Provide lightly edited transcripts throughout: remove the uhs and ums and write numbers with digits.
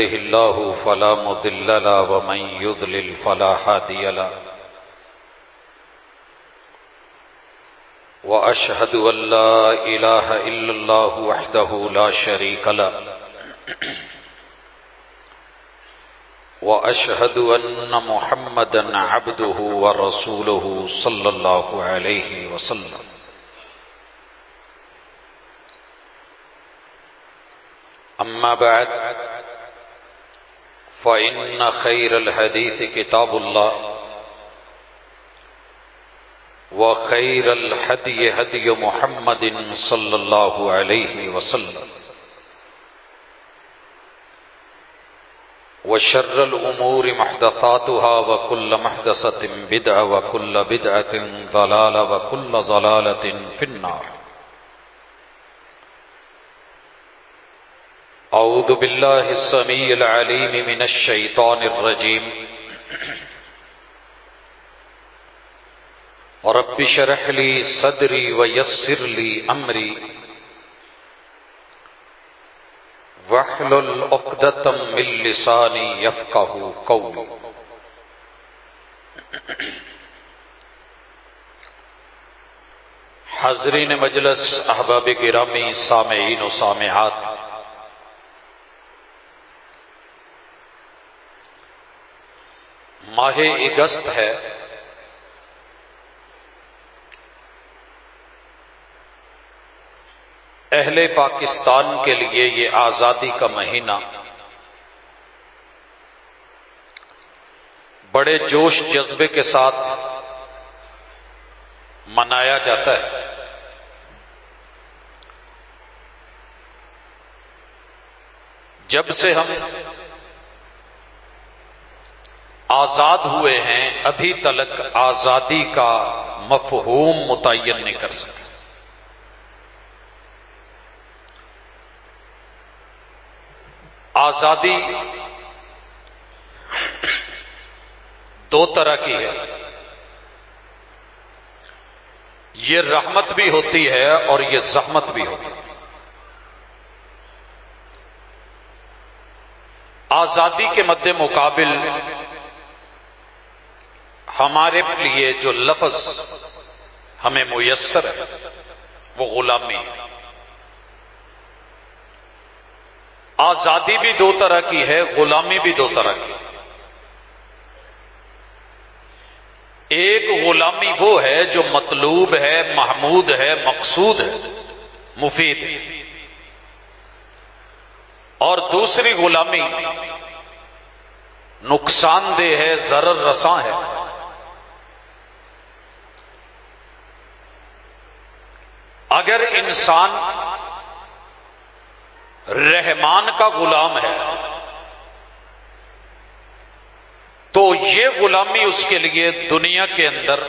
يهده الله فلا مضل له ومن يضلل فلا هادي له وأشهد أن لا إله إلا الله وحده لا شريك له وأشهد أن محمدًا عبده ورسوله صلى الله عليه وسلم أما بعد فإن خير الحديث كتاب الله وخير الهدي هدي محمد صلى الله عليه وسلم وشر الأمور محدثاتها وكل محدثة بدعة وكل بدعة ضلالة وكل ضلالة في النار. أعوذ بالله السميع العليم من الشيطان الرجيم. رب اشرح لي صدري ويسر لي أمري واحلل عقدة من لساني يفقهوا قولي. حاضرین مجلس، احباب گرامی، سامعین و سامعات، ماہ اگست ہے. اہل پاکستان کے لیے یہ آزادی کا مہینہ بڑے جوش جذبے کے ساتھ منایا جاتا ہے. جب سے ہم آزاد ہوئے ہیں ابھی تک آزادی کا مفہوم متعین نہیں کر سکے. آزادی دو طرح کی ہے. یہ رحمت بھی ہوتی ہے اور یہ زحمت بھی ہوتی ہے. آزادی کے مد مقابل ہمارے لیے جو لفظ ہمیں میسر ہے وہ غلامی ہے. آزادی بھی دو طرح کی ہے، غلامی بھی دو طرح کی. ایک غلامی وہ ہے جو مطلوب ہے، محمود ہے، مقصود ہے، مفید ہے، اور دوسری غلامی نقصان دہ ہے، ضرر رساں ہے. اگر انسان رحمان کا غلام ہے تو یہ غلامی اس کے لیے دنیا کے اندر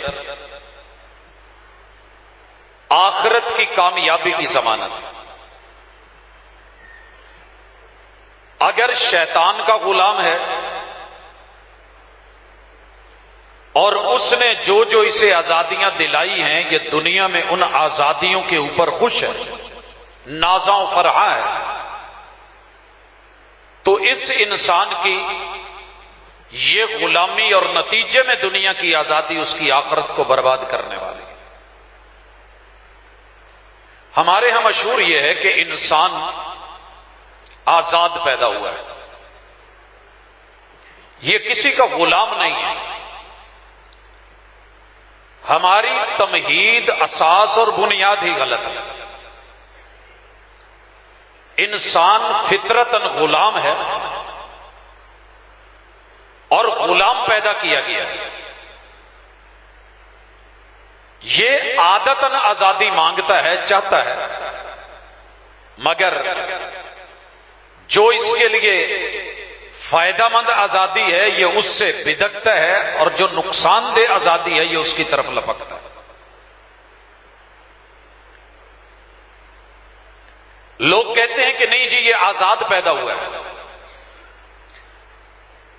آخرت کی کامیابی کی ضمانت ہے. اگر شیطان کا غلام ہے اور اس نے جو اسے آزادیاں دلائی ہیں یہ دنیا میں ان آزادیوں کے اوپر خوش ہے، نازاں و فرحاں ہے، تو اس انسان کی یہ غلامی اور نتیجے میں دنیا کی آزادی اس کی آخرت کو برباد کرنے والی ہے. ہمارے ہاں مشہور یہ ہے کہ انسان آزاد پیدا ہوا ہے، یہ کسی کا غلام نہیں ہے. ہماری تمہید، اساس اور بنیاد ہی غلط ہے. انسان فطرتاً غلام ہے اور غلام پیدا کیا گیا ہے. یہ عادتاً آزادی مانگتا ہے، چاہتا ہے، مگر جو اس کے لیے فائدہ مند آزادی ہے یہ اس سے بدکتا ہے اور جو نقصان دہ آزادی ہے یہ اس کی طرف لپکتا ہے. لوگ کہتے ہیں کہ نہیں جی یہ آزاد پیدا ہوا ہے.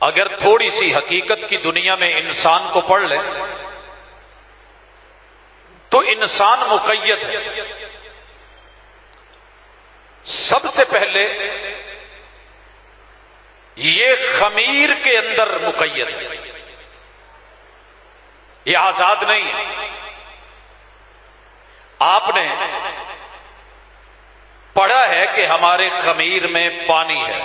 اگر تھوڑی سی حقیقت کی دنیا میں انسان کو پڑھ لیں تو انسان مقید ہے. سب سے پہلے یہ خمیر کے اندر مقید ہے، یہ آزاد نہیں ہے۔ آپ نے پڑھا ہے کہ ہمارے خمیر میں پانی ہے،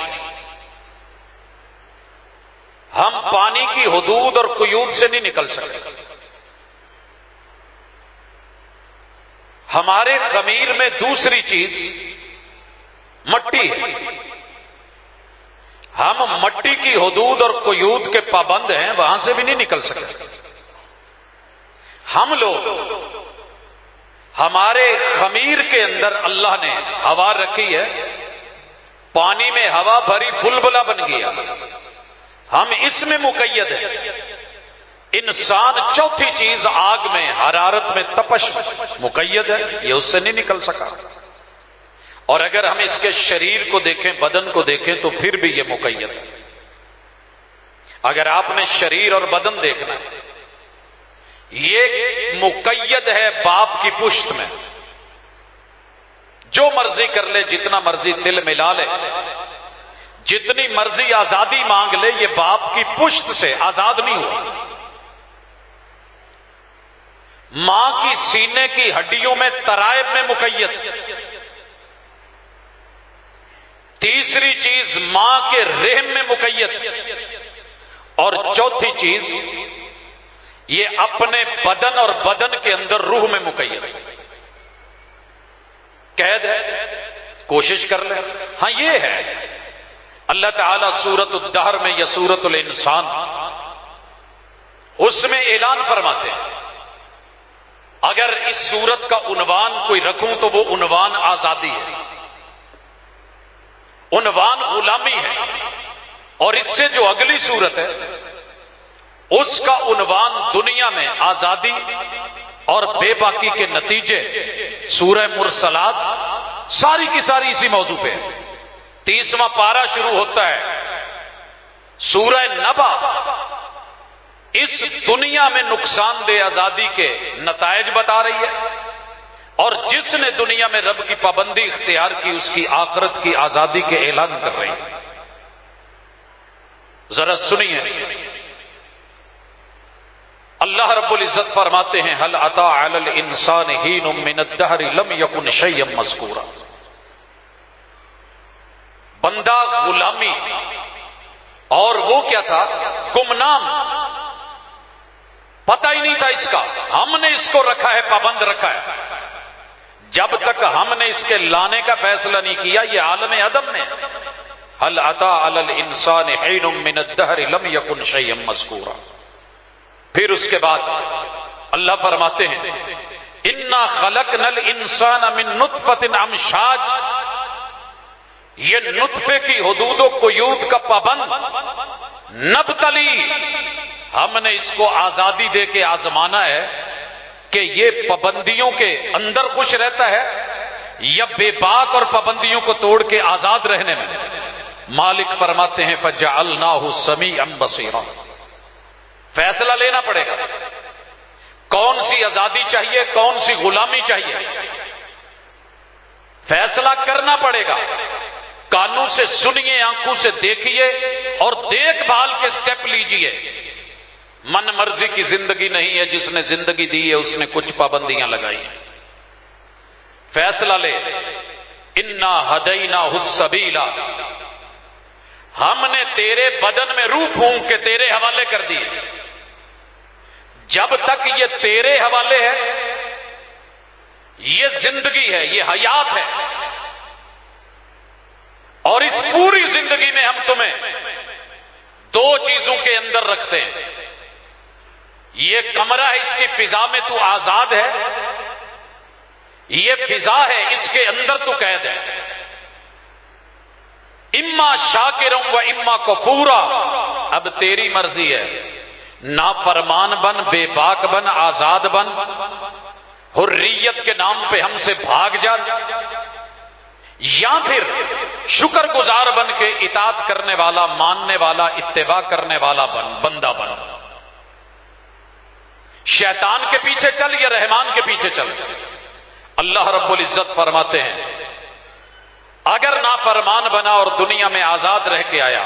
ہم پانی کی حدود اور قیود سے نہیں نکل سکتے۔ ہمارے خمیر میں دوسری چیز مٹی ہے، ہم مٹی کی حدود اور قیود کے پابند ہیں، وہاں سے بھی نہیں نکل سکتے۔ ہم لوگ، ہمارے خمیر کے اندر اللہ نے ہوا رکھی ہے، پانی میں ہوا بھری بلبلہ بن گیا، ہم اس میں مقید ہیں۔ انسان چوتھی چیز آگ میں، حرارت میں، تپش میں مقید ہے، یہ اس سے نہیں نکل سکا۔ اور اگر ہم اس کے شریر کو دیکھیں، بدن کو دیکھیں، تو پھر بھی یہ مقید ہے۔ اگر آپ نے شریر اور بدن دیکھنا ہے، یہ مقید ہے باپ کی پشت میں، جو مرضی کر لے، جتنا مرضی دل ملا لے، جتنی مرضی آزادی مانگ لے، یہ باپ کی پشت سے آزاد نہیں ہوا۔ ماں کی سینے کی ہڈیوں میں، ترائب میں مقید۔ تیسری چیز ماں کے رحم میں مقید، اور چوتھی چیز یہ اپنے بدن اور بدن کے اندر روح میں مقید۔ قید ہے، کوشش کر لیں۔ ہاں یہ ہے، اللہ تعالیٰ سورۃ الدہر میں یا سورۃ الانسان اس میں اعلان فرماتے ہیں، اگر اس سورت کا عنوان کوئی رکھوں تو وہ عنوان آزادی ہے، عنوان غلامی ہے۔ اور اس سے جو اگلی سورت ہے اس کا عنوان دنیا میں آزادی اور بے باکی کے نتیجے، سورہ مرسلات، ساری کی ساری اسی موضوع پہ ہے۔ 30واں پارہ شروع ہوتا ہے سورہ نبا، اس دنیا میں نقصان دہ آزادی کے نتائج بتا رہی ہے، اور جس نے دنیا میں رب کی پابندی اختیار کی اس کی آخرت کی آزادی کے اعلان کر رہی ہے۔ ذرا سنیے، اللہ رب العزت فرماتے ہیں، هل اتى على الانسان حين من الدهر لم يكن شيئا مذكورا۔ بندہ غلامی، اور وہ کیا تھا؟ گمنام، پتہ ہی نہیں تھا اس کا، ہم نے اس کو رکھا ہے، پابند رکھا ہے۔ جب تک ہم نے اس کے لانے کا فیصلہ نہیں کیا، یہ عالم عدم نے۔ هل اتى على الانسان حين من الدهر لم يكن شيئا مذكورا۔ پھر اس کے بعد اللہ فرماتے ہیں، انا خلقنا الانسان من نطفة امشاج، یہ نطفے کی حدود و قیود کا پابند، نبتلی، ہم نے اس کو آزادی دے کے آزمانا ہے کہ یہ پابندیوں کے اندر خوش رہتا ہے یا بے باک اور پابندیوں کو توڑ کے آزاد رہنے میں۔ مالک فرماتے ہیں فَجَعَلْنَاهُ سَمِيعًا بَصِيرًا، فیصلہ لینا پڑے گا، کون سی آزادی چاہیے، کون سی غلامی چاہیے، فیصلہ کرنا پڑے گا۔ کانوں سے سنیے، آنکھوں سے دیکھیے، اور دیکھ بھال کے سٹیپ لیجئے۔ من مرضی کی زندگی نہیں ہے، جس نے زندگی دی ہے اس نے کچھ پابندیاں لگائی ہیں۔ فیصلہ لے، انا ہدیناہ السبیل، ہم نے تیرے بدن میں روح پھونک کے تیرے حوالے کر دی، جب تک یہ تیرے حوالے ہے، یہ زندگی ہے، یہ حیات ہے، اور اس پوری زندگی میں ہم تمہیں دو چیزوں کے اندر رکھتے ہیں۔ یہ کمرہ ہے، اس کی فضا میں تو آزاد ہے، یہ فضا ہے، اس کے اندر تو قید ہے۔ اما شاکروں و اما کفورا، اب تیری مرضی ہے، نافرمان بن، بے باک بن، آزاد بن، حریت کے نام پہ ہم سے بھاگ جا، یا پھر شکر گزار بن کے اطاعت کرنے والا، ماننے والا، اتباع کرنے والا بندہ بن۔ شیطان کے پیچھے چل یا رحمان کے پیچھے چل؟ اللہ رب العزت فرماتے ہیں، اگر نافرمان بنا اور دنیا میں آزاد رہ کے آیا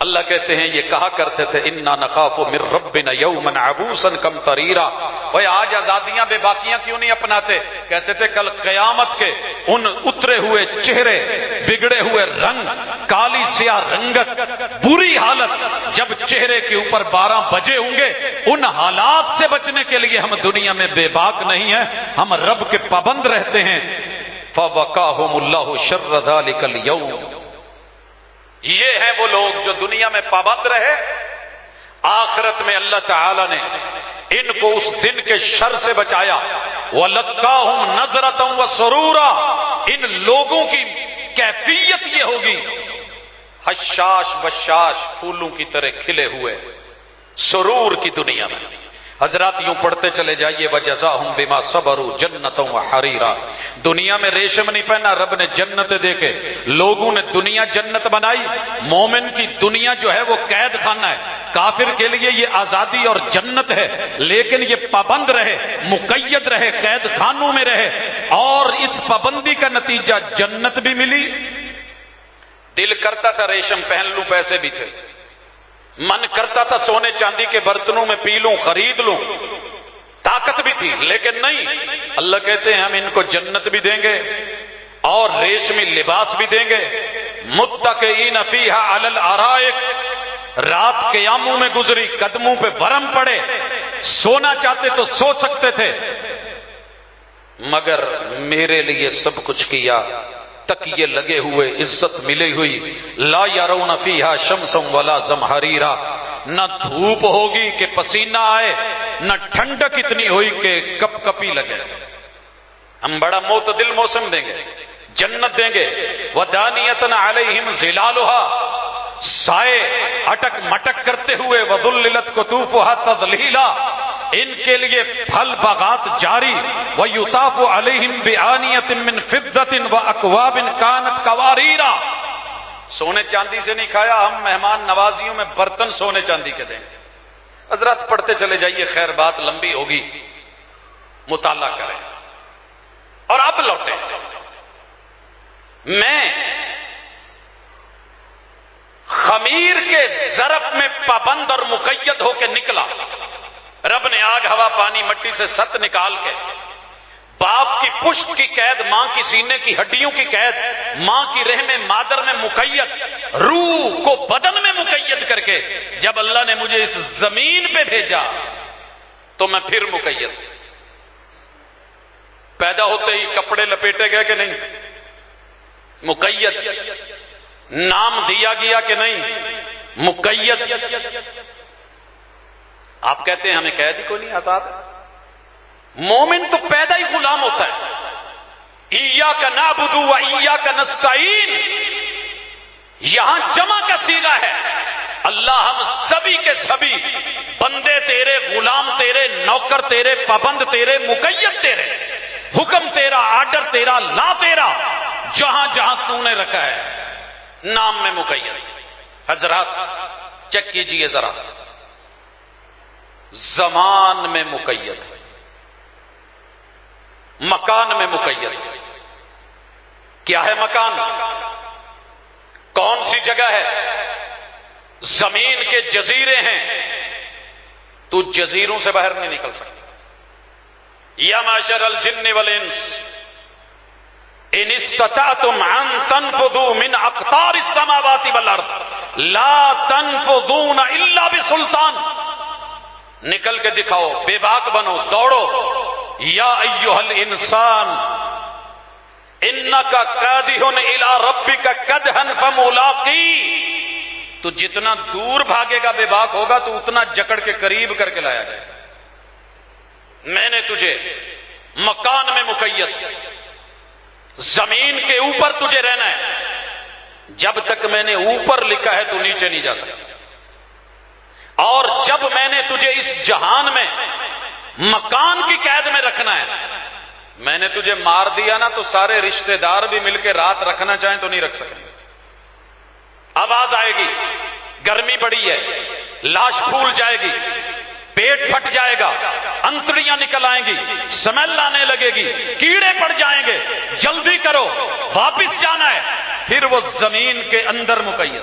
اللہ کہتے ہیں یہ کہا کرتے تھے انا نخاف من ربنا یوما عبوسا قمطریرا، اوے آج آزادیاں بے باکیاں کیوں نہیں اپناتے؟ کہتے تھے کل قیامت کے ان اترے ہوئے چہرے، بگڑے ہوئے رنگ، کالی سیاہ رنگت، بری حالت جب چہرے کے اوپر 12 بجے ہوں گے، ان حالات سے بچنے کے لیے ہم دنیا میں بے باک نہیں ہیں، ہم رب کے پابند رہتے ہیں۔ فَوَقَاهُمُ اللَّهُ شَرَّ ذَلِكَ الْيَوْمِ، یہ ہیں وہ لوگ جو دنیا میں پابند رہے، آخرت میں اللہ تعالی نے ان کو اس دن کے شر سے بچایا۔ وَلَقَّاهُمْ نَظْرَةً وَسُرُورًا، ان لوگوں کی کیفیت یہ ہوگی حشاش بشاش، پھولوں کی طرح کھلے ہوئے، سرور کی دنیا میں۔ حضرات یوں پڑھتے چلے جائیے وَجَزَاهُمْ بِمَا صَبَرُوا جَنَّةً وَحَرِيرًا، دنیا میں ریشم نہیں پہنا، رب نے جنت دے کے لوگوں نے دنیا جنت بنائی۔ مومن کی دنیا جو ہے وہ قید خانہ ہے، کافر کے لیے یہ آزادی اور جنت ہے، لیکن یہ پابند رہے، مقید رہے، قید خانوں میں رہے، اور اس پابندی کا نتیجہ جنت بھی ملی۔ دل کرتا تھا ریشم پہن لوں، پیسے بھی تھے، من کرتا تھا سونے چاندی کے برتنوں میں پی لوں، خرید لوں، طاقت بھی تھی، لیکن نہیں، اللہ کہتے ہیں ہم ان کو جنت بھی دیں گے اور ریشمی لباس بھی دیں گے۔ متکئین فیہا علی الارائک، رات قیاموں میں گزری، قدموں پہ ورم پڑے، سونا چاہتے تو سو سکتے تھے، مگر میرے لیے سب کچھ کیا، تکیے لگے ہوئے، عزت ملی ہوئی۔ لا یرون فیہا شمسا ولا زمہریرا، نہ دھوپ ہوگی کہ پسینہ آئے، نہ ٹھنڈک اتنی ہوئی کہ کپ کپی لگے۔ ہم بڑا معتدل موسم دیں گے، جنت دیں گے۔ ودانیۃ علیہم ظلالھا، سائے اٹک مٹک کرتے ہوئے، وذللت قطوفھا تذلیلا، ان کے لیے پھل باغات جاری۔ وَيُطَافُ عَلَيْهِمْ بِآنِيَةٍ مِّن فِضَّةٍ وَأَكْوَابٍ كَانَتْ قَوَارِيرَا، سونے چاندی سے نہیں کھایا، ہم مہمان نوازیوں میں برتن سونے چاندی کے دیں گے۔ حضرات پڑھتے چلے جائیے، خیر بات لمبی ہوگی، مطالعہ کریں اور اب لوٹیں۔ میں خمیر کے ظرف میں پابند اور مقید ہو کے نکلا، رب نے آگ ہوا پانی مٹی سے ست نکال کے، باپ کی پشت کی قید، ماں کی سینے کی ہڈیوں کی قید، ماں کی رحم مادر میں مقید، روح کو بدن میں مقید کر کے جب اللہ نے مجھے اس زمین پہ بھیجا تو میں پھر مقید۔ پیدا ہوتے ہی کپڑے لپیٹے گئے کہ نہیں؟ مقید۔ نام دیا گیا کہ نہیں؟ مقید۔ آپ کہتے ہیں ہمیں قید ہی کو نہیں، آزاد ہے۔ مومن تو پیدا ہی غلام ہوتا ہے۔ ایاک نعبد و ایاک نستعین، یہاں جمع کا صیغہ ہے۔ اللہ ہم سبھی کے سبھی بندے تیرے، غلام تیرے، نوکر تیرے، پابند تیرے، مقید تیرے، حکم تیرا، آرڈر تیرا، لا تیرا، جہاں جہاں تو نے رکھا ہے، نام میں مقید۔ حضرات چیک کیجئے ذرا، زمان میں مقید، مکان میں مقید۔ کیا ہے مکان؟ کون سی جگہ ہے؟ زمین کے جزیرے ہیں، تو جزیروں سے باہر نہیں نکل سکتا۔ یا معشر الجن والانس ان استطعتم ان تنفذوا من اقطار السماوات والارض لا تنفذون الا بسلطان، نکل کے دکھاؤ، بے باک بنو، دوڑو۔ یا ایھا الانسان انک کادح الی ربک کدحا فملاقی، تو جتنا دور بھاگے گا بے باک ہوگا تو اتنا جکڑ کے قریب کر کے لایا جائے۔ میں نے تجھے مکان میں مقید، زمین کے اوپر تجھے رہنا ہے، جب تک میں نے اوپر لکھا ہے تو نیچے نہیں جا سکتا، اور جب میں نے تجھے اس جہان میں مکان کی قید میں رکھنا ہے، میں نے تجھے مار دیا نا تو سارے رشتہ دار بھی مل کے رات رکھنا چاہیں تو نہیں رکھ سکتے۔ آواز آئے گی، گرمی بڑی ہے، لاش پھول جائے گی، پیٹ پھٹ جائے گا، انتڑیاں نکل آئیں گی، سمیل آنے لگے گی، کیڑے پڑ جائیں گے، جلدی کرو، واپس جانا ہے۔ پھر وہ زمین کے اندر مقید۔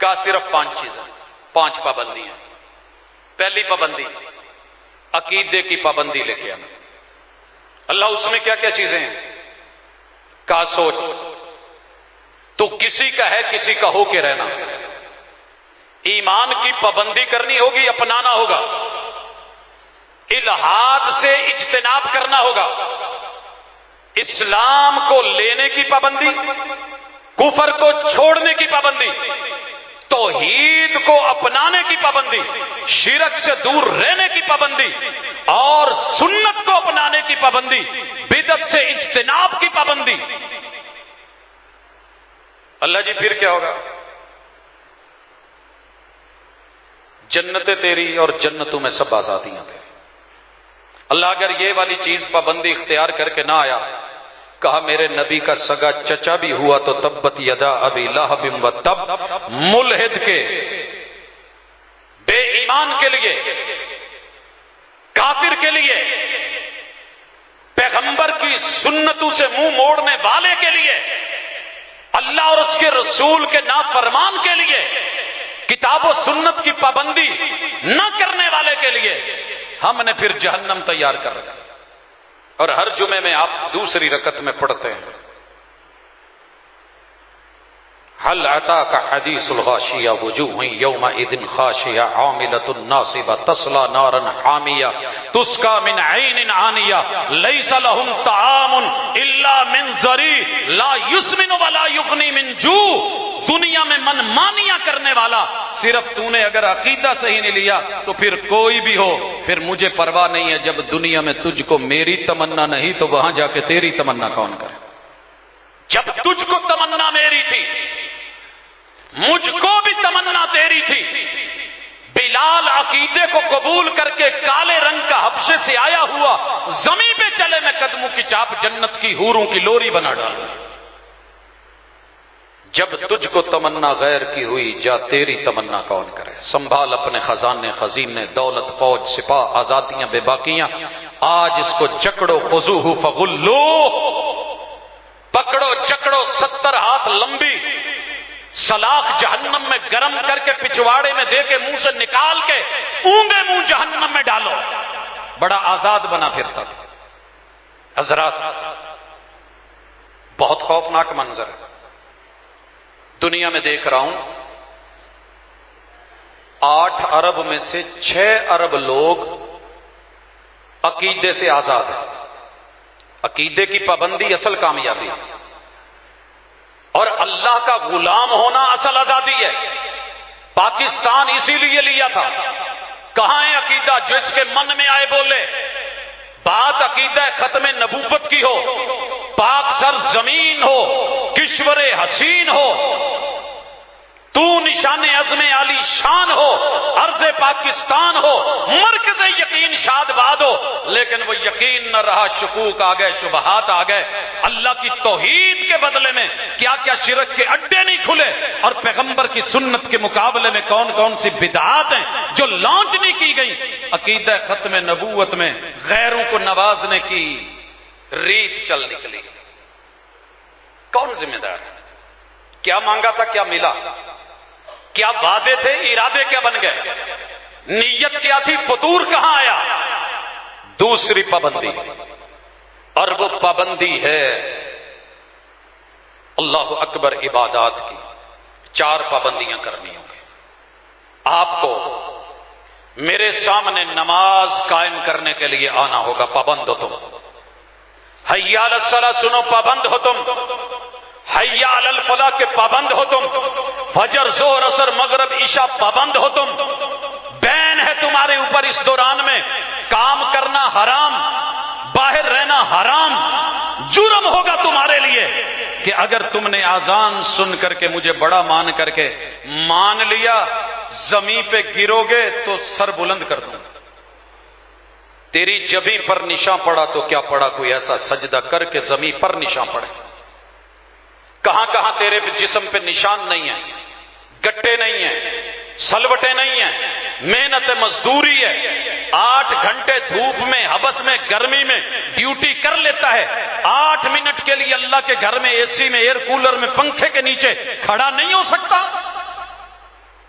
کہا صرف 5 چیزیں، 5 پابندیاں۔ پہلی پابندی عقیدے کی پابندی لے کے آنا۔ اللہ اس میں کیا کیا چیزیں ہیں؟ کہا سوچ، تو کسی کا ہے کسی کا ہو کے رہنا، ایمان کی پابندی کرنی ہوگی، اپنانا ہوگا، الحاد سے اجتناب کرنا ہوگا، اسلام کو لینے کی پابندی، کفر کو چھوڑنے کی پابندی، توحید کو اپنانے کی پابندی، شرک سے دور رہنے کی پابندی، اور سنت کو اپنانے کی پابندی، بدعت سے اجتناب کی پابندی۔ اللہ جی پھر کیا ہوگا؟ جنتیں تیری اور جنتوں میں سب آزادیاں تیری۔ اللہ اگر یہ والی چیز پابندی اختیار کر کے نہ آیا، کہا میرے نبی کا سگا چچا بھی ہوا تو تبت یدا ابی لہب و تب، ملحد کے، بے ایمان کے لیے، کافر کے لیے، پیغمبر کی سنتوں سے منہ موڑنے والے کے لیے، اللہ اور اس کے رسول کے نافرمان کے لیے، کتاب و سنت کی پابندی نہ کرنے والے کے لیے ہم نے پھر جہنم تیار کر رکھا۔ اور ہر جمعے میں آپ دوسری رکعت میں پڑھتے ہیں حل اتاک حدیث الغاشیہ وجوہ یومئذ خاشعہ عاملۃ ناصبہ تصلی نارا حامیہ تسقی من عین آنیہ لیس لہم طعام الا من ضریع لا یسمن ولا یغنی من جوع۔ دنیا میں من مانیاں کرنے والا، صرف تو نے اگر عقیدہ صحیح نہیں لیا تو پھر کوئی بھی ہو، پھر مجھے پرواہ نہیں ہے۔ جب دنیا میں تجھ کو میری تمنا نہیں تو وہاں جا کے تیری تمنا کون کرے؟ جب تجھ کو تمنا میری تھی، مجھ کو بھی تمنا تیری تھی۔ بلال عقیدے کو قبول کر کے کالے رنگ کا حبشے سے آیا ہوا، زمین پہ چلے میں قدموں کی چاپ جنت کی حوروں کی لوری بنا ڈالوں۔ جب تجھ کو تمنا غیر کی ہوئی، جا تیری تمنا کون کرے؟ سنبھال اپنے خزانے خزینے، دولت فوج سپاہ آزادیاں بے باقیاں، آج اس کو جکڑو خذوہ فغلو، پکڑو جکڑو 70 ہاتھ لمبی سلاخ جہنم میں گرم کر کے پچھواڑے میں دے کے منہ سے نکال کے اونگے منہ جہنم میں ڈالو۔ بڑا آزاد بنا پھرتا تھا۔ حضرات بہت خوفناک منظر ہے، دنیا میں دیکھ رہا ہوں 8 ارب میں سے 6 ارب لوگ عقیدے سے آزاد ہیں۔ عقیدے کی پابندی اصل کامیابی ہے، اور اللہ کا غلام ہونا اصل آزادی ہے۔ پاکستان اسی لیے لیا تھا۔ کہاں ہے عقیدہ جو اس کے من میں آئے بولے؟ بات عقیدہ ختم نبوت کی ہو، پاک سر زمین ہو، کشور حسین ہو، تو نشان عزم عالی شان ہو، ارض پاکستان ہو، مرکز یقین شاد باد ہو، لیکن وہ یقین نہ رہا، شکوک آ گئے، شبہات آ گئے۔ اللہ کی توحید کے بدلے میں کیا کیا شرک کے اڈے نہیں کھلے، اور پیغمبر کی سنت کے مقابلے میں کون کون سی بدعات ہیں جو لانچ نہیں کی گئی۔ عقیدہ ختم نبوت میں غیروں کو نوازنے کی ریت چل نکلی۔ کون ذمہ دار ہے؟ کیا مانگا تھا، کیا ملا؟ کیا وعدے تھے، ارادے کیا بن گئے؟ نیت کیا تھی، فطور کہاں آیا؟ دوسری پابندی، اور وہ پابندی ہے اللہ اکبر عبادات کی۔ 4 پابندیاں کرنی ہوں گی آپ کو۔ میرے سامنے نماز قائم کرنے کے لیے آنا ہوگا، پابند ہو تم۔ حی علی الصلاۃ سنو، پابند ہو تم۔ حی علی الفلاح کے پابند ہو تم۔ فجر ظہر عصر مغرب عشاء پابند ہو تم۔ بین ہے تمہارے اوپر اس دوران میں، کام کرنا حرام، باہر رہنا حرام۔ جرم ہوگا تمہارے لیے کہ اگر تم نے اذان سن کر کے مجھے بڑا مان کر کے مان لیا، زمین پہ گرو گے تو سر بلند کر دوں۔ تیری جبیں پر نشان پڑا تو کیا پڑا، کوئی ایسا سجدہ کر کے زمین پر نشان پڑے۔ کہاں کہاں تیرے جسم پہ نشان نہیں ہے، گٹے نہیں ہیں، سلوٹے نہیں ہیں، محنت مزدوری ہے، 8 گھنٹے دھوپ میں، حبس میں، گرمی میں ڈیوٹی کر لیتا ہے، 8 منٹ کے لیے اللہ کے گھر میں اے سی میں، ایئر کولر میں، پنکھے کے نیچے کھڑا نہیں ہو سکتا۔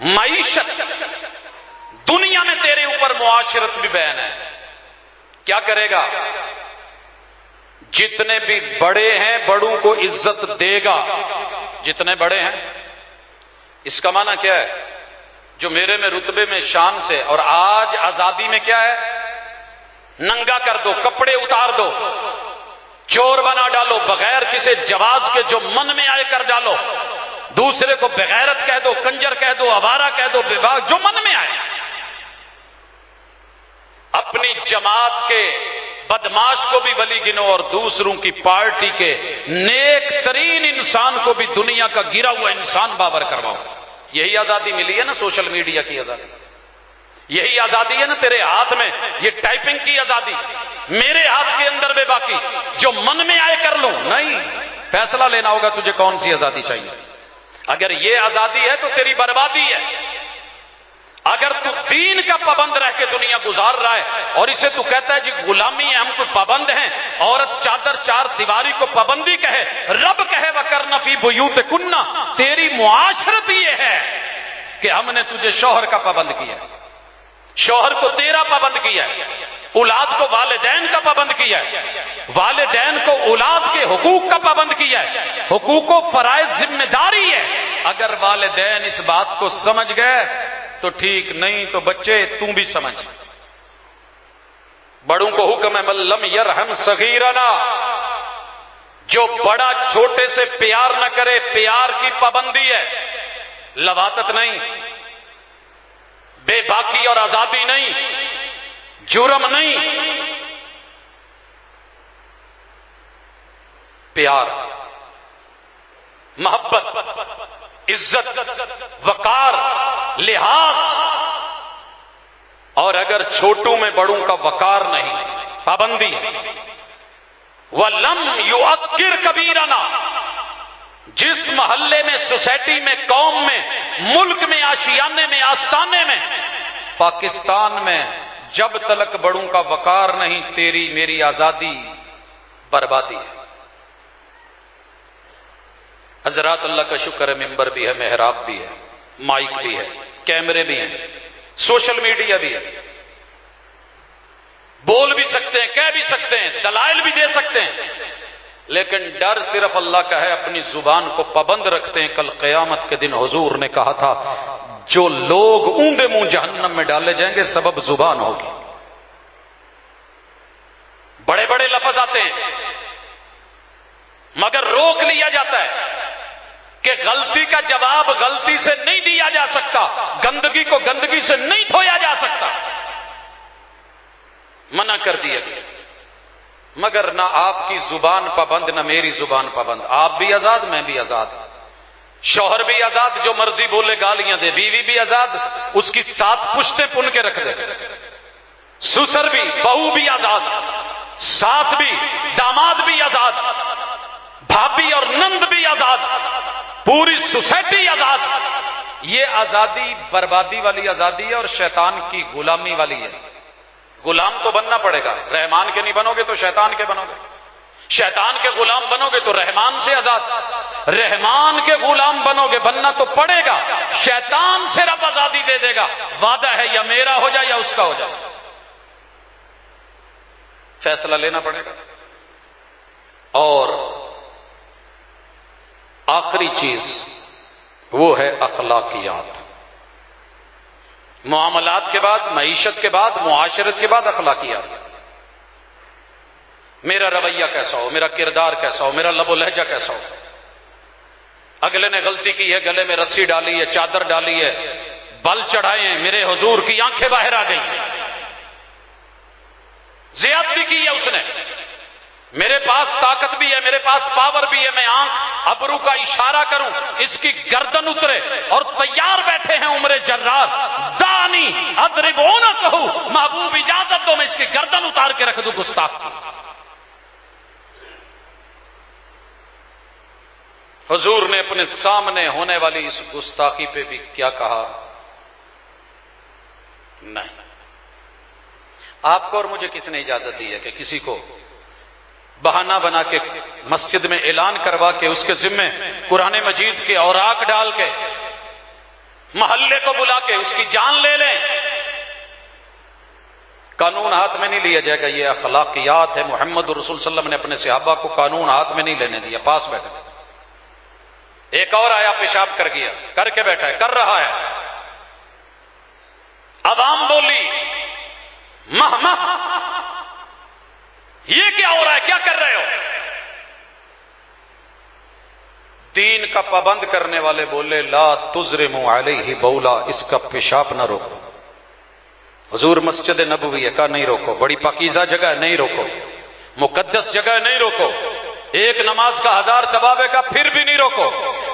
معیشت، دنیا میں تیرے اوپر معاشرت بھی بیان ہے. کیا کرے گا؟ جتنے بھی بڑے ہیں بڑوں کو عزت دے گا. جتنے بڑے ہیں، اس کا معنی کیا ہے؟ جو میرے میں رتبے میں شان سے. اور آج آزادی میں کیا ہے؟ ننگا کر دو، کپڑے اتار دو، چور بنا ڈالو، بغیر کسی جواز کے جو من میں آئے کر ڈالو، دوسرے کو بغیرت کہہ دو، کنجر کہہ دو، آوارہ کہہ دو، بے باک، جو من میں آئے. اپنی جماعت کے بدماش کو بھی ولی گنو اور دوسروں کی پارٹی کے نیک ترین انسان کو بھی دنیا کا گرا ہوا انسان باور کرواؤ. یہی آزادی ملی ہے نا، سوشل میڈیا کی آزادی. یہی آزادی ہے نا تیرے ہاتھ میں، یہ ٹائپنگ کی آزادی میرے ہاتھ کے اندر بے باقی، جو من میں آئے کر لوں. نہیں، فیصلہ لینا ہوگا تجھے کون سی آزادی چاہیے. اگر یہ آزادی ہے تو تیری بربادی ہے. اگر تو دین کا پابند رہ کے دنیا گزار رہا ہے اور اسے تو کہتا ہے جی غلامی ہے، ہم کو پابند ہیں، عورت چادر چار دیواری کو پابندی کہے، رب کہے وَقَرْنَ فِي بُيُوتِكُنَّ، تیری معاشرت یہ ہے کہ ہم نے تجھے شوہر کا پابند کیا، شوہر کو تیرا پابند کیا، اولاد کو والدین کا پابند کیا، والدین کو اولاد کے حقوق کا پابند کیا، حقوق و فرائض ذمہ داری ہے. اگر والدین اس بات کو سمجھ گئے تو ٹھیک، نہیں تو بچے تم بھی سمجھ. بڑوں کو حکم ہے مَن لَمْ يَرْحَمْ صَغِيرَنَا، جو بڑا چھوٹے سے پیار نہ کرے، پیار کی پابندی ہے، لواطت نہیں، بے باکی اور آزادی نہیں، جرم نہیں، پیار، محبت، عزت، وقار، لحاظ. اور اگر چھوٹوں میں بڑوں کا وقار نہیں، پابندی، وَلَمْ يُعَكِّرْ كَبِيرَنَا، جس محلے میں، سوسائٹی میں، قوم میں، ملک میں، آشیانے میں، آستانے میں، پاکستان میں جب تلک بڑوں کا وقار نہیں، تیری میری آزادی بربادی ہے. حضرات اللہ کا شکر ہے، ممبر بھی ہے، محراب بھی ہے، مائک بھی ہے، کیمرے بھی ہیں، سوشل میڈیا بھی ہے، بول بھی سکتے ہیں، کہہ بھی سکتے ہیں، دلائل بھی دے سکتے ہیں، لیکن ڈر صرف اللہ کا ہے. اپنی زبان کو پابند رکھتے ہیں. کل قیامت کے دن حضور نے کہا تھا جو لوگ اونڈے منہ جہنم میں ڈالے جائیں گے سبب زبان ہوگی. بڑے بڑے لفظ آتے ہیں مگر روک لیا جاتا ہے کہ غلطی کا جواب غلطی سے نہیں دیا جا سکتا، گندگی کو گندگی سے نہیں دھویا جا سکتا، منع کر دیا گیا. مگر نہ آپ کی زبان پابند نہ میری زبان پابند. آپ بھی آزاد، میں بھی آزاد، شوہر بھی آزاد، جو مرضی بولے گالیاں دے، بیوی بھی آزاد، اس کی 7 پشتیں پن کے رکھ دے، سسر بھی، بہو بھی آزاد، ساس بھی، داماد بھی آزاد، بھابھی اور نند بھی آزاد، پوری سوسائٹی آزاد. یہ آزادی بربادی والی آزادی ہے اور شیطان کی غلامی والی ہے. غلام تو بننا پڑے گا، رحمان کے نہیں بنو گے تو شیطان کے بنو گے، شیطان کے غلام بنو گے تو رحمان سے آزاد، رحمان کے غلام بنو گے، بننا تو پڑے گا، شیطان سے رب آزادی دے دے گا. وعدہ ہے یا میرا ہو جائے یا اس کا ہو جائے، فیصلہ لینا پڑے گا. اور آخری چیز وہ ہے اخلاقیات. معاملات کے بعد، معیشت کے بعد، معاشرت کے بعد اخلاقیات. میرا رویہ کیسا ہو، میرا کردار کیسا ہو، میرا لب و لہجہ کیسا ہو. اگلے نے غلطی کی ہے، گلے میں رسی ڈالی ہے، چادر ڈالی ہے، بل چڑھائے ہیں، میرے حضور کی آنکھیں باہر آ گئی، زیادتی کی ہے اس نے. میرے پاس طاقت بھی ہے، میرے پاس پاور بھی ہے، میں آنکھ ابرو کا اشارہ کروں اس کی گردن اترے، اور تیار بیٹھے ہیں عمر جرار، دانی اضربو نہ کہو، محبوب اجازت دو میں اس کی گردن اتار کے رکھ دوں گستاخ کی. حضور نے اپنے سامنے ہونے والی اس گستاخی پہ بھی کیا کہا؟ نہیں. آپ کو اور مجھے کس نے اجازت دی ہے کہ کسی کو بہانہ بنا کے مسجد میں اعلان کروا کے اس کے ذمے قرآن مجید کے اوراق ڈال کے محلے کو بلا کے اس کی جان لے لیں، قانون ہاتھ میں نہیں لیا جائے گا. یہ اخلاقیات ہے. محمد رسول صلی اللہ علیہ وسلم نے اپنے صحابہ کو قانون ہاتھ میں نہیں لینے دیا، پاس بیٹھے. ایک اور آیا پیشاب کر گیا، کر کے بیٹھا ہے، کر رہا ہے. عوام بولی مہ مہ، یہ کیا ہو رہا ہے، کیا کر رہے ہو؟ دین کا پابند کرنے والے بولے لا تزرموا علیہ بولا، اس کا پیشاب نہ روکو. حضور مسجد نبوی ہے، کہا نہیں روکو. بڑی پاکیزہ جگہ ہے، نہیں روکو. مقدس جگہ ہے، نہیں روکو. ایک نماز کا 1000 ثواب ہے، کہا پھر بھی نہیں روکو.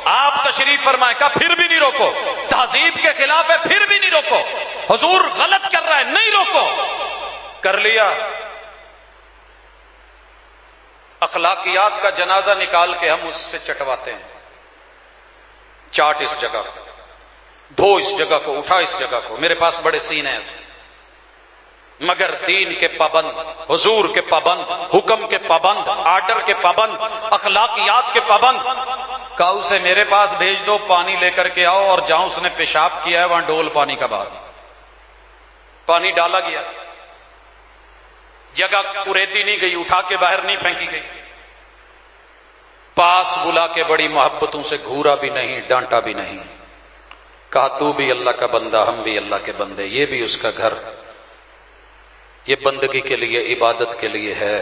آپ تشریف فرمائے، کہا پھر بھی نہیں روکو. تہذیب کے خلاف ہے، پھر بھی نہیں روکو. حضور غلط کر رہا ہے، نہیں روکو. کر لیا. اخلاقیات کا جنازہ نکال کے ہم اس سے چٹواتے ہیں. چاٹ اس جگہ کو، دھو اس جگہ کو، اٹھا اس جگہ کو. میرے پاس بڑے سین ہیں ایسے. مگر دین کے پابند، حضور کے پابند، حکم کے پابند، آرڈر کے پابند، اخلاقیات کے پابند. کہا اسے میرے پاس بھیج دو، پانی لے کر کے آؤ، اور جہاں اس نے پیشاب کیا ہے وہاں ڈول پانی کا بعد. پانی ڈالا گیا، جگہ کریدی نہیں گئی، اٹھا کے باہر نہیں پھینکی گئی. پاس بلا کے بڑی محبتوں سے گھورا بھی نہیں، ڈانٹا بھی نہیں. کہا تو بھی اللہ کا بندہ، ہم بھی اللہ کے بندے. یہ بھی اس کا گھر، یہ بندگی کے لیے، عبادت کے لیے ہے.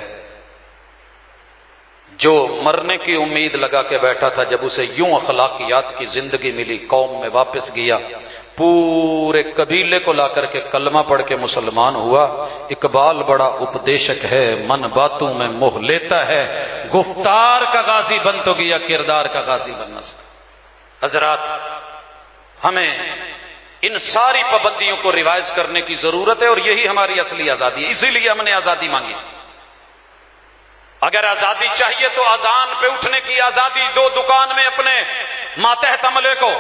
جو مرنے کی امید لگا کے بیٹھا تھا، جب اسے یوں اخلاقیات کی زندگی ملی، قوم میں واپس گیا، پورے قبیلے کو لا کر کے کلمہ پڑھ کے مسلمان ہوا. اقبال بڑا اپدیشک ہے، من باتوں میں موہ لیتا ہے. گفتار کا غازی بن تو گیا، کردار کا غازی بن نہ سکا. حضرات، ہمیں ان ساری پابندیوں کو ریوائز کرنے کی ضرورت ہے، اور یہی ہماری اصلی آزادی ہے. اسی لیے ہم نے آزادی مانگی. اگر آزادی چاہیے تو اذان پہ اٹھنے کی آزادی دو، دکان میں اپنے ماتحت عملے کو.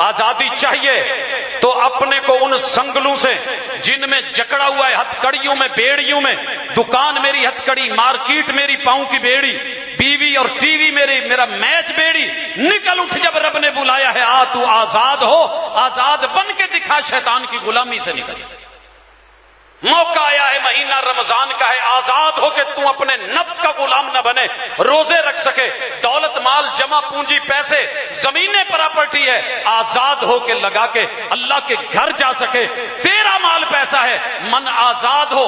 آزادی چاہیے تو اپنے کو ان سنگلوں سے جن میں جکڑا ہوا ہے، ہتھ کڑیوں میں، بیڑیوں میں. دکان میری ہتھ کڑی، مارکیٹ میری پاؤں کی بیڑی، بیوی اور ٹی وی میرا میچ بیڑی. نکل اٹھ، جب رب نے بلایا ہے آ تو آزاد ہو. آزاد بن کے دکھا، شیطان کی غلامی سے نکل. موقع آیا ہے، مہینہ رمضان کا ہے، آزاد ہو کے تم اپنے نفس کا غلام نہ بنے. روزے رکھ سکے، دولت مال جمع پونجی پیسے زمینیں پراپرٹی ہے، آزاد ہو کے لگا کے اللہ کے گھر جا سکے. تیرا مال پیسہ ہے، من آزاد ہو.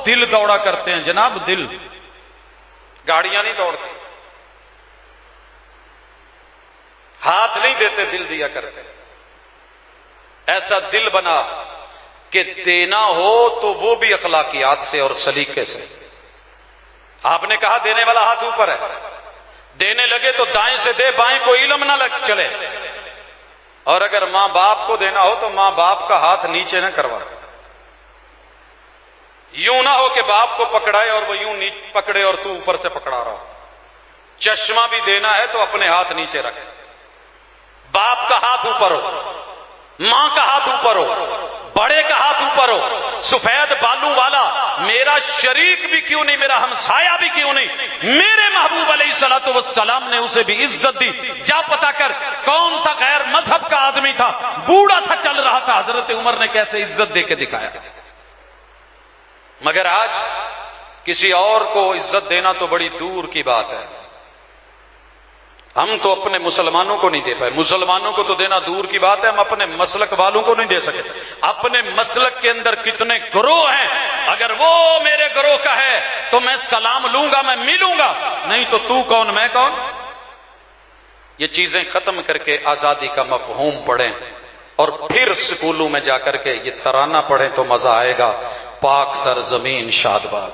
دل دوڑا کرتے ہیں جناب، دل، گاڑیاں نہیں دوڑتی. ہاتھ نہیں دیتے، دل دیا کرتے. ایسا دل بنا کہ دینا ہو تو وہ بھی اخلاقیات سے اور سلیقے سے. آپ نے کہا دینے والا ہاتھ اوپر ہے، دینے لگے تو دائیں سے دے، بائیں کو علم نہ لگ چلے. اور اگر ماں باپ کو دینا ہو تو ماں باپ کا ہاتھ نیچے نہ کروا. یوں نہ ہو کہ باپ کو پکڑائے اور وہ یوں پکڑے اور تو اوپر سے پکڑا رہا. چشمہ بھی دینا ہے تو اپنے ہاتھ نیچے رکھ. باپ کا ہاتھ اوپر ہو، ماں کا ہاتھ اوپر ہو، بڑے کا ہاتھ اوپر ہو. سفید بالوں والا میرا شریک بھی کیوں نہیں، میرا ہمسایہ بھی کیوں نہیں، میرے محبوب علیہ الصلوۃ والسلام نے اسے بھی عزت دی. جا پتا کر کون تھا، غیر مذہب کا آدمی تھا، بوڑھا تھا، چل رہا تھا. حضرت عمر نے کیسے عزت دے کے دکھایا. مگر آج کسی اور کو عزت دینا تو بڑی دور کی بات ہے. ہم تو اپنے مسلمانوں کو نہیں دے پائے. مسلمانوں کو تو دینا دور کی بات ہے، ہم اپنے مسلک والوں کو نہیں دے سکے. اپنے مسلک کے اندر کتنے گروہ ہیں، اگر وہ میرے گروہ کا ہے تو میں سلام لوں گا، میں ملوں گا. نہیں تو کون میں کون. یہ چیزیں ختم کر کے آزادی کا مفہوم پڑھیں، اور پھر سکولوں میں جا کر کے یہ ترانہ پڑھیں تو مزہ آئے گا. پاک سرزمین شاد باد.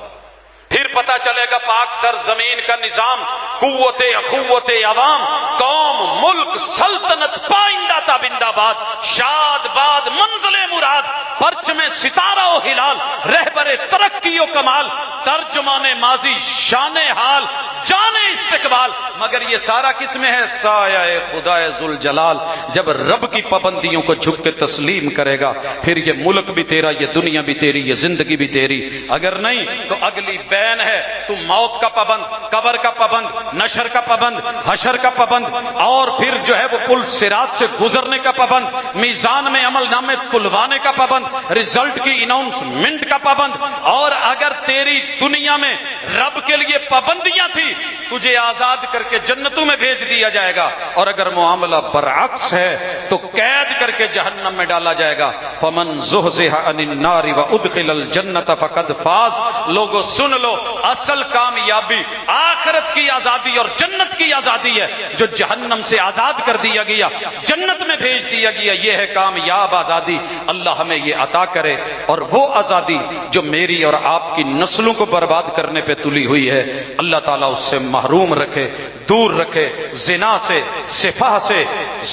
پھر پتہ چلے گا پاک سرزمین کا نظام، قوت اخوت عوام، قوم، ملک، سلطنت پائندہ تابندہ باد، شاد باد منزل مراد، پرچم ستارہ و ہلال، رہبر ترقی و کمال، ترجمان ماضی، شان حال، جان استقبال. مگر یہ سارا کس میں ہے؟ سایہ خدا ذوالجلال. جب رب کی پابندیوں کو جھک کے تسلیم کرے گا، پھر یہ ملک بھی تیرا، یہ دنیا بھی تیری، یہ زندگی بھی تیری. اگر نہیں تو اگلی بین ہے، تو موت کا پابند، قبر کا پابند، نشر کا پابند، حشر کا پابند، اور پھر جو ہے وہ پل صراط سے گزرنے کا پابند، میزان میں عمل نامے تلوانے کا پابند، رزلٹ کی اناؤنسمنٹ کا پابند۔ اور اگر تیری دنیا میں رب کے لیے پابندیاں تھی، تجھے آزاد کر کے جنتوں میں بھیج دیا جائے گا، اور اگر معاملہ برعکس ہے تو قید کر کے جہنم میں ڈالا جائے گا۔ فمن زحزح عن النار وادخل الجنۃ فقد فاز۔ لوگوں سن لو، اصل کامیابی آخرت کی آزادی اور جنت کی آزادی ہے۔ جو جہنم سے آزاد کر دیا گیا، جنت میں بھیج دیا گیا، یہ ہے کامیاب آزادی۔ اللہ ہمیں یہ عطا کرے، اور وہ آزادی جو میری اور آپ کی نسلوں کو برباد کرنے پہ تلی ہوئی ہے، اللہ تعالیٰ اس سے محروم رکھے، دور رکھے، زنا سے، سفاہ سے،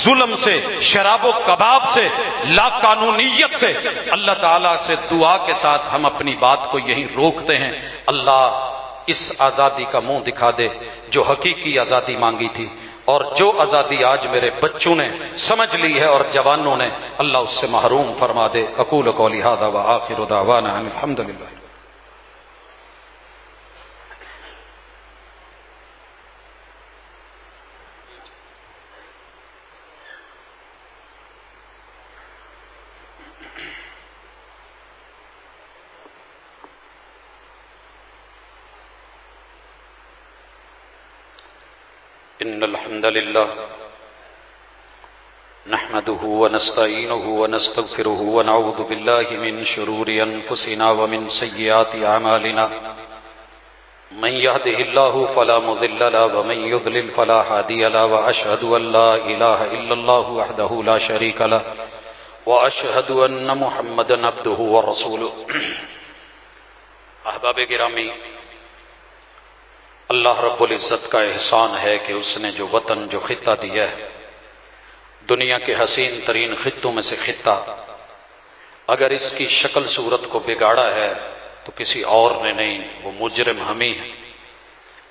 ظلم سے، شراب و کباب سے، لا قانونیت سے۔ اللہ تعالیٰ سے دعا کے ساتھ ہم اپنی بات کو یہیں روکتے ہیں۔ اللہ اس آزادی کا منہ دکھا دے جو حقیقی آزادی مانگی تھی، اور جو آزادی آج میرے بچوں نے سمجھ لی ہے اور جوانوں نے، اللہ اس سے محروم فرما دے۔ اقول قولی ھذا وآخر دعوانا ان الحمد للہ۔ ان الحمد للہ نحمده ونستعینه ونستغفره ونعوذ باللہ من شرور انفسنا ومن سیئات اعمالنا من يهده الله فلا مضل له ومن يضلل فلا هادي له واشهد ان لا اله الا الله وحده لا شريك له واشهد ان محمدا عبده ورسوله۔ احباب گرامی، اللہ رب العزت کا احسان ہے کہ اس نے جو وطن، جو خطہ دیا ہے، دنیا کے حسین ترین خطوں میں سے خطہ، اگر اس کی شکل صورت کو بگاڑا ہے تو کسی اور نے نہیں، وہ مجرم ہم ہی ہیں۔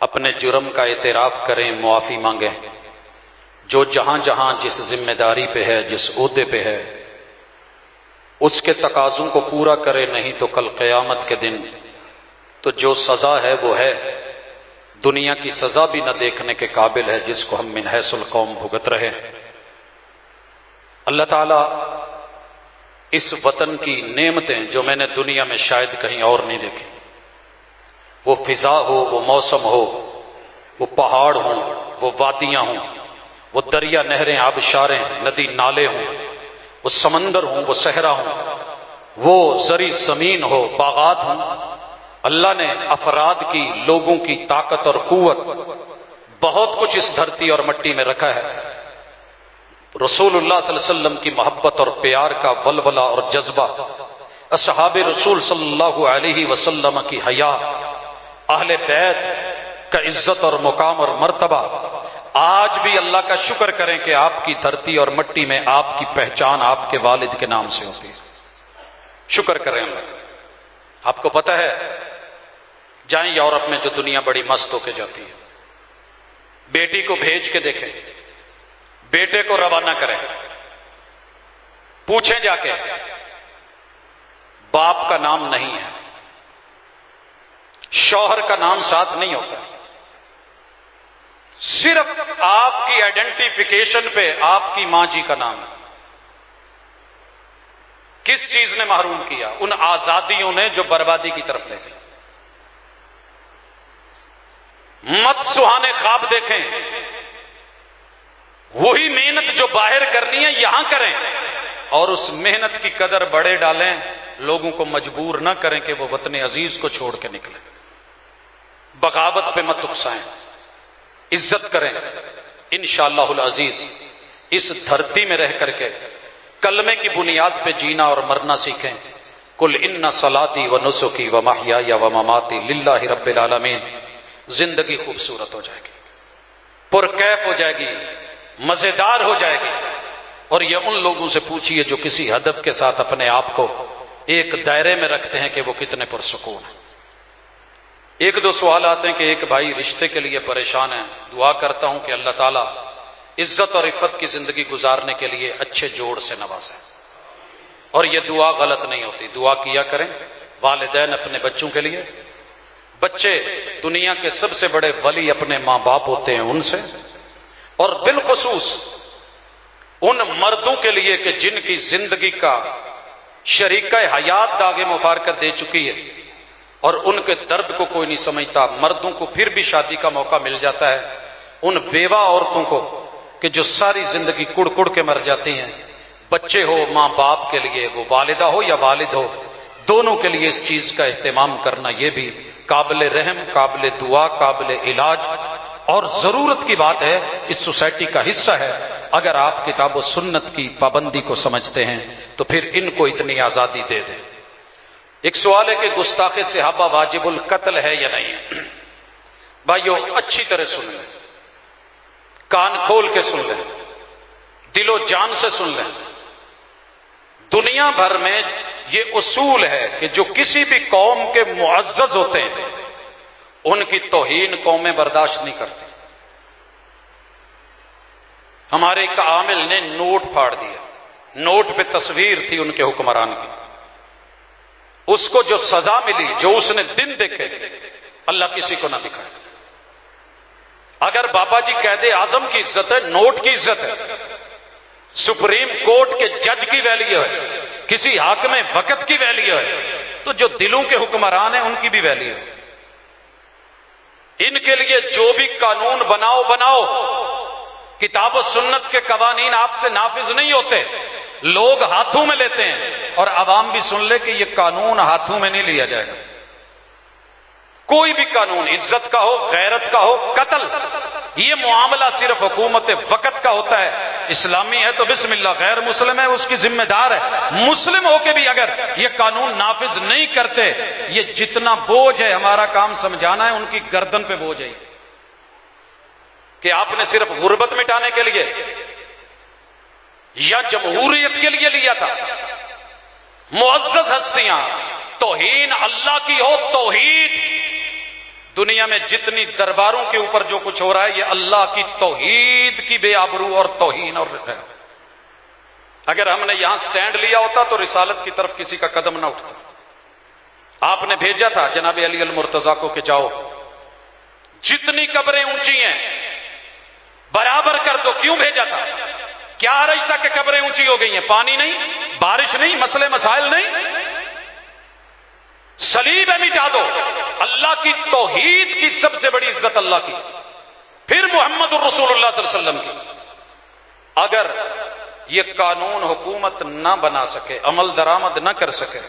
اپنے جرم کا اعتراف کریں، معافی مانگیں۔ جو جہاں جہاں جس ذمہ داری پہ ہے، جس عہدے پہ ہے، اس کے تقاضوں کو پورا کرے، نہیں تو کل قیامت کے دن تو جو سزا ہے وہ ہے، دنیا کی سزا بھی نہ دیکھنے کے قابل ہے، جس کو ہم من حیث القوم بھگت رہے۔ اللہ تعالیٰ اس وطن کی نعمتیں جو میں نے دنیا میں شاید کہیں اور نہیں دیکھی، وہ فضا ہو، وہ موسم ہو، وہ پہاڑ ہوں، وہ وادیاں ہوں، وہ دریا، نہریں، آبشاریں، ندی، نالے ہوں، وہ سمندر ہوں، وہ صحرا ہوں، وہ زرعی زمین ہو، باغات ہوں، اللہ نے افراد کی، لوگوں کی طاقت اور قوت، بہت کچھ اس دھرتی اور مٹی میں رکھا ہے۔ رسول اللہ صلی اللہ علیہ وسلم کی محبت اور پیار کا ولولہ اور جذبہ، اصحاب رسول صلی اللہ علیہ وسلم کی حیا، اہل بیت کا عزت اور مقام اور مرتبہ۔ آج بھی اللہ کا شکر کریں کہ آپ کی دھرتی اور مٹی میں آپ کی پہچان آپ کے والد کے نام سے ہوتی ہے۔ شکر کریں اللہ کا۔ آپ کو پتہ ہے، جائیں یورپ میں جو دنیا بڑی مست ہو کے جاتی ہے، بیٹی کو بھیج کے دیکھیں، بیٹے کو روانہ کریں، پوچھیں جا کے، باپ کا نام نہیں ہے، شوہر کا نام ساتھ نہیں ہوتا، صرف آپ کی آئیڈینٹیفیکیشن پہ آپ کی ماں جی کا نام ہے۔ کس چیز نے محروم کیا؟ ان آزادیوں نے جو بربادی کی طرف لے گئی۔ مت سہانے خواب دیکھیں، وہی محنت جو باہر کرنی ہے یہاں کریں، اور اس محنت کی قدر بڑے ڈالیں، لوگوں کو مجبور نہ کریں کہ وہ وطن عزیز کو چھوڑ کے نکلیں۔ بغاوت پہ مت اکسائیں، عزت کریں۔ انشاءاللہ العزیز اس دھرتی میں رہ کر کے کلمے کی بنیاد پہ جینا اور مرنا سیکھیں۔ قل ان صلاتی و نسکی و محیای و مماتی للہ رب العالمین۔ زندگی خوبصورت ہو جائے گی، پرکیف ہو جائے گی، مزیدار ہو جائے گی۔ اور یہ ان لوگوں سے پوچھئے جو کسی ہدف کے ساتھ اپنے آپ کو ایک دائرے میں رکھتے ہیں کہ وہ کتنے پرسکون ہیں۔ ایک دو سوال آتے ہیں کہ ایک بھائی رشتے کے لیے پریشان ہے، دعا کرتا ہوں کہ اللہ تعالیٰ عزت اور عفت کی زندگی گزارنے کے لیے اچھے جوڑ سے نوازیں۔ اور یہ دعا غلط نہیں ہوتی، دعا کیا کریں۔ والدین اپنے بچوں کے لیے بچے دنیا کے سب سے بڑے ولی اپنے ماں باپ ہوتے ہیں ان سے، اور بالخصوص ان مردوں کے لیے کہ جن کی زندگی کا شریکہ حیات داغ مفارقت دے چکی ہے اور ان کے درد کو کوئی نہیں سمجھتا۔ مردوں کو پھر بھی شادی کا موقع مل جاتا ہے، ان بیوہ عورتوں کو کہ جو ساری زندگی کڑ کڑ کے مر جاتی ہیں، بچے ہو ماں باپ کے لیے، وہ والدہ ہو یا والد ہو، دونوں کے لیے اس چیز کا اہتمام کرنا یہ بھی قابل رحم، قابل دعا، قابل علاج اور ضرورت کی بات ہے، اس سوسائٹی کا حصہ ہے۔ اگر آپ کتاب و سنت کی پابندی کو سمجھتے ہیں تو پھر ان کو اتنی آزادی دے دیں۔ ایک سوال ہے کہ گستاخ صحابہ واجب القتل ہے یا نہیں ہے؟ بھائیو اچھی طرح سن لیں، کان کھول کے سن لیں، دل و جان سے سن لیں۔ دنیا بھر میں یہ اصول ہے کہ جو کسی بھی قوم کے معزز ہوتے ہیں ان کی توہین قومیں برداشت نہیں کرتی۔ ہمارے ایک عامل نے نوٹ پھاڑ دیا، نوٹ پہ تصویر تھی ان کے حکمران کی، اس کو جو سزا ملی، جو اس نے دن دیکھے، اللہ کسی کو نہ دکھائے۔ اگر بابا جی قائد اعظم کی عزت ہے، نوٹ کی عزت ہے، سپریم کورٹ کے جج کی ویلیو ہے، کسی حاکم وقت کی ویلیو ہے، تو جو دلوں کے حکمران ہیں ان کی بھی ویلیو ہے۔ ان کے لیے جو بھی قانون بناؤ، کتاب و سنت کے قوانین آپ سے نافذ نہیں ہوتے، لوگ ہاتھوں میں لیتے ہیں، اور عوام بھی سن لے کہ یہ قانون ہاتھوں میں نہیں لیا جائے گا۔ کوئی بھی قانون، عزت کا ہو، غیرت کا ہو، قتل، یہ معاملہ صرف حکومت وقت کا ہوتا ہے۔ اسلامی ہے تو بسم اللہ، غیر مسلم ہے اس کی ذمہ دار ہے۔ مسلم ہو کے بھی اگر یہ قانون نافذ نہیں کرتے، یہ جتنا بوجھ ہے ہمارا کام سمجھانا ہے، ان کی گردن پہ بوجھ ہے کہ آپ نے صرف غربت مٹانے کے لیے یا جمہوریت کے لیے لیا تھا۔ معزز ہستیاں، توہین اللہ کی ہو، توحید، دنیا میں جتنی درباروں کے اوپر جو کچھ ہو رہا ہے یہ اللہ کی توحید کی بے آبرو اور توہین اور ہے۔ اگر ہم نے یہاں سٹینڈ لیا ہوتا تو رسالت کی طرف کسی کا قدم نہ اٹھتا۔ آپ نے بھیجا تھا جناب علی المرتضیٰ کو کہ جاؤ جتنی قبریں اونچی ہیں برابر کر دو۔ کیوں بھیجا تھا؟ کیا رہی تھا کہ قبریں اونچی ہو گئی ہیں؟ پانی نہیں، بارش نہیں، مسئلے مسائل نہیں، صلیب ہے مٹا دو۔ اللہ کی توحید کی سب سے بڑی عزت اللہ کی، پھر محمد الرسول اللہ صلی اللہ علیہ وسلم کی۔ اگر یہ قانون حکومت نہ بنا سکے، عمل درآمد نہ کر سکے،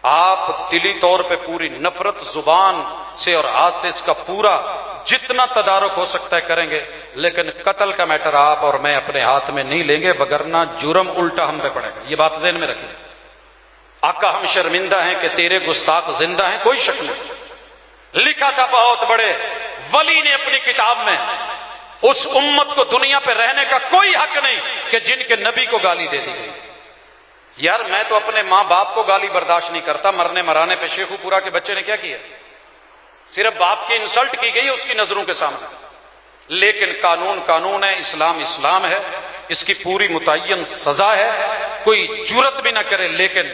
آپ دلی طور پہ پوری نفرت زبان سے اور ہاتھ سے اس کا پورا جتنا تدارک ہو سکتا ہے کریں گے، لیکن قتل کا میٹر آپ اور میں اپنے ہاتھ میں نہیں لیں گے، وگرنہ جرم الٹا ہم پہ پڑے گا۔ یہ بات ذہن میں رکھیں۔ آقا ہم شرمندہ ہیں کہ تیرے گستاخ زندہ ہیں، کوئی شک نہیں۔ لکھا تھا بہت بڑے ولی نے اپنی کتاب میں، اس امت کو دنیا پہ رہنے کا کوئی حق نہیں کہ جن کے نبی کو گالی دے دی گئی۔ یار میں تو اپنے ماں باپ کو گالی برداشت نہیں کرتا، مرنے مرانے پہ شیخو پورا کے بچے نے کیا کیا؟ صرف باپ کی انسلٹ کی گئی اس کی نظروں کے سامنے، لیکن قانون قانون ہے، اسلام اسلام ہے، اس کی پوری متعین سزا ہے، کوئی جرت بھی نہ کرے۔ لیکن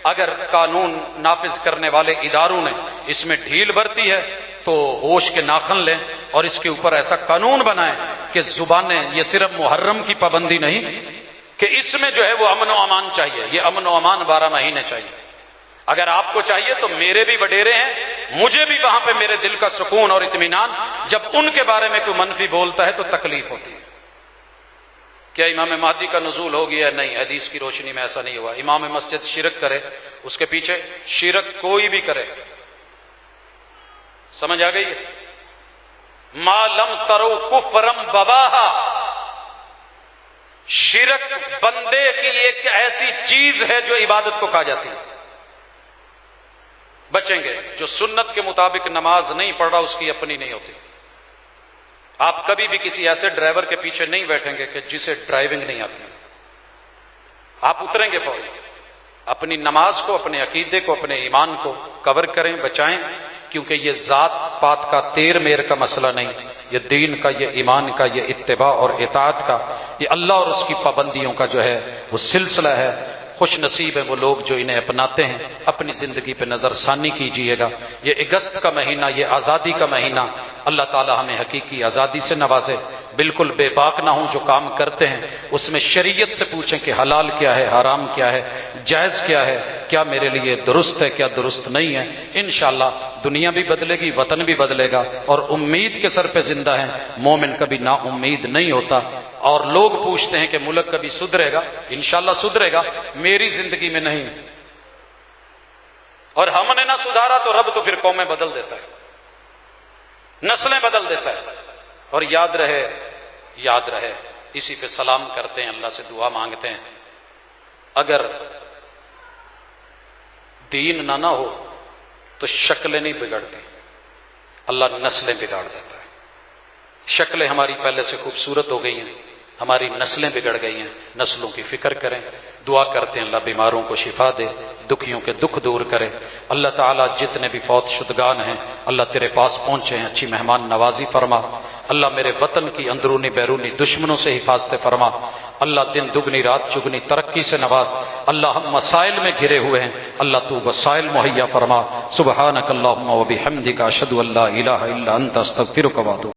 اگر قانون نافذ کرنے والے اداروں نے اس میں ڈھیل برتی ہے تو ہوش کے ناخن لیں اور اس کے اوپر ایسا قانون بنائیں کہ زبانیں، یہ صرف محرم کی پابندی نہیں کہ اس میں جو ہے وہ امن و امان چاہیے، یہ امن و امان 12 مہینے چاہیے۔ اگر آپ کو چاہیے تو میرے بھی وڈیرے ہیں، مجھے بھی وہاں پہ میرے دل کا سکون اور اطمینان، جب ان کے بارے میں کوئی منفی بولتا ہے تو تکلیف ہوتی ہے۔ کیا امام مہدی کا نزول ہو گیا؟ نہیں، حدیث کی روشنی میں ایسا نہیں ہوا۔ امام مسجد شرک کرے، اس کے پیچھے شرک کوئی بھی کرے، سمجھ آ گئی؟ ما لم ترو کفرم بواہا، شرک بندے کی ایک ایسی چیز ہے جو عبادت کو کھا جاتی ہے۔ بچیں گے، جو سنت کے مطابق نماز نہیں پڑھ رہا اس کی اپنی نہیں ہوتی۔ آپ کبھی بھی کسی ایسے ڈرائیور کے پیچھے نہیں بیٹھیں گے کہ جسے ڈرائیونگ نہیں آتی، آپ اتریں گے فوری۔ اپنی نماز کو، اپنے عقیدے کو، اپنے ایمان کو کور کریں، بچائیں، کیونکہ یہ ذات پات کا تیر میر کا مسئلہ نہیں، یہ دین کا، یہ ایمان کا، یہ اتباع اور اطاعت کا، یہ اللہ اور اس کی پابندیوں کا جو ہے وہ سلسلہ ہے۔ خوش نصیب ہیں وہ لوگ جو انہیں اپناتے ہیں۔ اپنی زندگی پہ نظر ثانی کیجئے گا۔ یہ اگست کا مہینہ، یہ آزادی کا مہینہ، اللہ تعالی ہمیں حقیقی آزادی سے نوازے۔ بالکل بے باک نہ ہوں، جو کام کرتے ہیں اس میں شریعت سے پوچھیں کہ حلال کیا ہے، حرام کیا ہے، جائز کیا ہے، کیا میرے لیے درست ہے، کیا درست نہیں ہے۔ انشاءاللہ دنیا بھی بدلے گی، وطن بھی بدلے گا، اور امید کے سر پہ زندہ ہیں۔ مومن کبھی نا امید نہیں ہوتا۔ اور لوگ پوچھتے ہیں کہ ملک کبھی سدھرے گا، انشاءاللہ سدھرے گا، میری زندگی میں نہیں۔ اور ہم نے نہ سدھارا تو رب تو پھر قومیں بدل دیتا ہے، نسلیں بدل دیتا ہے۔ اور یاد رہے اسی پہ سلام کرتے ہیں، اللہ سے دعا مانگتے ہیں، اگر دین نہ ہو تو شکلیں نہیں بگڑتی، اللہ نسلیں بگاڑ دیتا ہے۔ شکلیں ہماری پہلے سے خوبصورت ہو گئی ہیں، ہماری نسلیں بگڑ گئی ہیں۔ نسلوں کی فکر کریں، دعا کرتے ہیں اللہ بیماروں کو شفا دے، دکھیوں کے دکھ دور کرے۔ اللہ تعالیٰ جتنے بھی فوت شدگان ہیں اللہ تیرے پاس پہنچے ہیں، اچھی مہمان نوازی فرما۔ اللہ میرے وطن کی اندرونی بیرونی دشمنوں سے حفاظت فرما۔ اللہ دن دگنی رات چگنی ترقی سے نواز۔ اللہ ہم مسائل میں گھرے ہوئے ہیں، اللہ تو وسائل مہیا فرما۔ سبحانک اللہم و بحمدک، اشہد ان لا الہ الا انت، استغفرک و اتوب